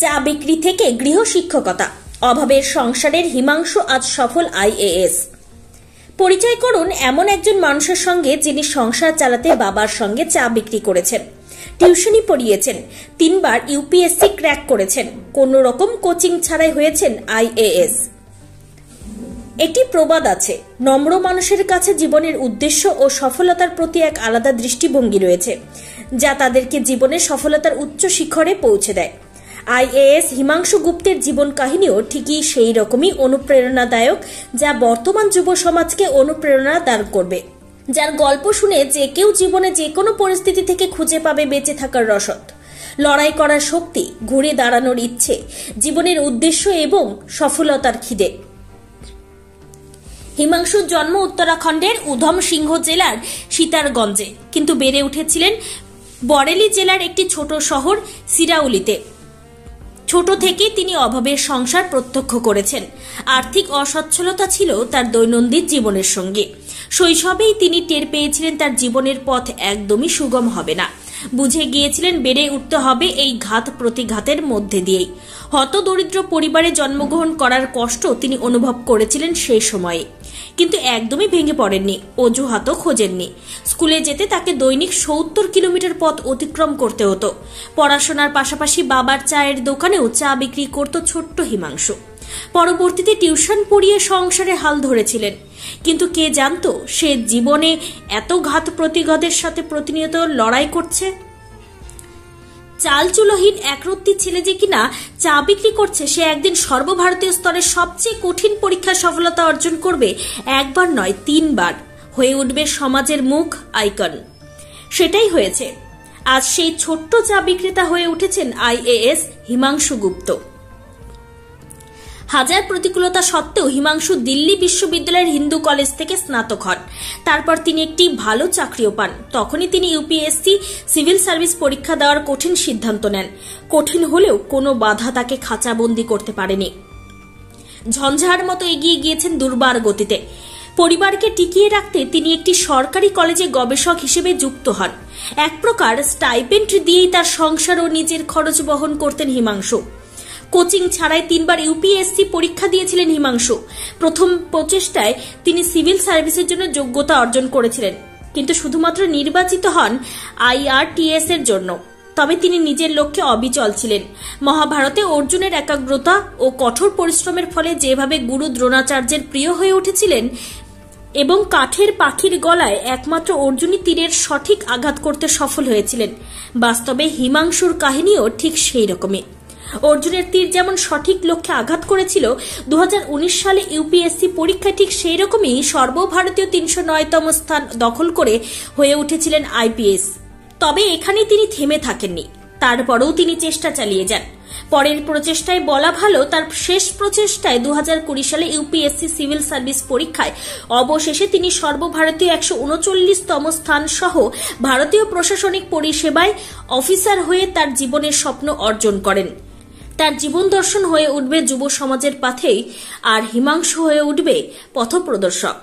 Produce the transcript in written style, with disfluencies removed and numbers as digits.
চা বিক্রি থেকে গৃহশিক্ষকতা, অভাবের সংসারের হিমাংশু আজ সফল আইএএস। পরিচয় করুন এমন একজন মানুষের সঙ্গে যিনি সংসার চালাতে বাবার সঙ্গে চা বিক্রি করেছেন, টিউশনি পড়িয়েছেন, 3 বার ইউপিএসসি ক্র্যাক করেছেন, কোন রকম কোচিং ছাড়াই হয়েছেন আইএএস। একটি প্রবাদ আছে, নম্র মানুষের কাছে জীবনের উদ্দেশ্য ও সফলতার প্রতি এক আলাদা দৃষ্টিভঙ্গি রয়েছে, যা তাদেরকে জীবনের সফলতার উচ্চ শিখরে পৌঁছে দেয়। আইএএস হিমাংশু গুপ্তের জীবন কাহিনীও ঠিকই সেই রকমই অনুপ্রেরণাদায়ক, যা বর্তমান যুব সমাজকে অনুপ্রেরণা দান করবে, যার গল্প শুনে যে কেউ জীবনে যে কোনো পরিস্থিতি থেকে খুঁজে পাবে বেঁচে থাকার রসদ, লড়াই করার শক্তি, ঘুরে দাঁড়ানোর ইচ্ছে, জীবনের উদ্দেশ্য এবং সফলতার খিদে। হিমাংশুর জন্ম উত্তরাখণ্ডের উধম সিংহ জেলার সীতারগঞ্জে, কিন্তু বেড়ে উঠেছিলেন বরেলি জেলার একটি ছোট শহর সিরাউলিতে। ছোট থেকেই তিনি অভাবের সংসার প্রত্যক্ষ করেছেন। আর্থিক অসচ্ছলতা ছিল তার দৈনন্দিন জীবনের সঙ্গে। শৈশবেই তিনি টের পেয়েছিলেন তার জীবনের পথ একদমই সুগম হবে না। বুঝে গিয়েছিলেন বেড়ে উঠতে হবে এই ঘাত প্রতিঘাতের মধ্যে দিয়েই। হতদরিদ্র পরিবারে জন্মগ্রহণ করার কষ্ট তিনি অনুভব করেছিলেন সেই সময়ে, কিন্তু একদমই ভেঙে পড়েননি, অজুহাতও খোঁজেননি। স্কুলে যেতে তাকে দৈনিক 70 কিলোমিটার পথ অতিক্রম করতে হতো। পড়াশোনার পাশাপাশি বাবার চায়ের দোকানেও চা বিক্রি করত ছোট্ট হিমাংশু। পরবর্তীতে টিউশন পড়িয়ে সংসারে হাল ধরেছিলেন, কিন্তু কে জানতো সে জীবনে এত ঘাত প্রতিঘাতের সাথে প্রতিনিয়ত লড়াই করছে। চালচুলোহীন একরত্তি ছেলে যে কিনা চা বিক্রি করছে, সে একদিন সর্বভারতীয় স্তরের সবচেয়ে কঠিন পরীক্ষায় সফলতা অর্জন করবে, একবার নয় 3 বার, হয়ে উঠবে সমাজের মুখ, আইকন। সেটাই হয়েছে। আজ সেই ছোট্ট চা বিক্রেতা হয়ে উঠেছেন আইএএস হিমাংশু গুপ্ত। হাজার প্রতিকূলতা সত্ত্বেও হিমাংশু দিল্লি বিশ্ববিদ্যালয়ের হিন্দু কলেজ থেকে স্নাতক হন। তারপর তিনি একটি ভালো চাকরিও পান। তখনই তিনি ইউপিএসসি সিভিল সার্ভিস পরীক্ষা দেওয়ার কঠিন সিদ্ধান্ত নেন। কঠিন হলেও কোনো বাধা তাকে খাঁচাবন্দি করতে পারেনি। ঝঞ্ঝার মতো এগিয়ে গিয়েছেন দুর্বার গতিতে। পরিবারকে টিকিয়ে রাখতে তিনি একটি সরকারি কলেজে গবেষক হিসেবে যুক্ত হন। এক প্রকার স্টাইপেন্ড দিয়েই তার সংসার ও নিজের খরচ বহন করতেন হিমাংশু। কোচিং ছাড়াই 3 বার ইউপিএসসি পরীক্ষা দিয়েছিলেন হিমাংশু। প্রথম প্রচেষ্টায় তিনি সিভিল সার্ভিসের জন্য যোগ্যতা অর্জন করেছিলেন, কিন্তু শুধুমাত্র নির্বাচিত হন আইআরটিএস এর জন্য। তবে তিনি নিজের লক্ষ্যে অবিচল ছিলেন। মহাভারতে অর্জুনের একাগ্রতা ও কঠোর পরিশ্রমের ফলে যেভাবে গুরু দ্রোণাচার্যের প্রিয় হয়ে উঠেছিলেন এবং কাঠের পাখির গলায় একমাত্র অর্জুনই তীরের সঠিক আঘাত করতে সফল হয়েছিলেন, বাস্তবে হিমাংশুর কাহিনীও ঠিক সেই রকমই। অর্জুনের তীর যেমন সঠিক লক্ষ্যে আঘাত করেছিল, 2019 সালে ইউপিএসসি পরীক্ষায় ঠিক সেই রকমই সর্বভারতীয় 309তম স্থান দখল করে হয়ে উঠেছিলেন আইপিএস। তবে এখানে তিনি থেমে থাকেননি, তারপরেও তিনি চেষ্টা চালিয়ে যান। পরের প্রচেষ্টায় বলা ভালো, তার শেষ প্রচেষ্টায় 2020 সালে ইউপিএসসি সিভিল সার্ভিস পরীক্ষায় অবশেষে তিনি সর্বভারতীয় 139তম স্থান সহ ভারতীয় প্রশাসনিক পরিষেবায় অফিসার হয়ে তার জীবনের স্বপ্ন অর্জন করেন। তার জীবন দর্শন হয়ে উঠবে যুব সমাজের পথেই, আর হিমাংশু হয়ে উঠবে পথপ্রদর্শক।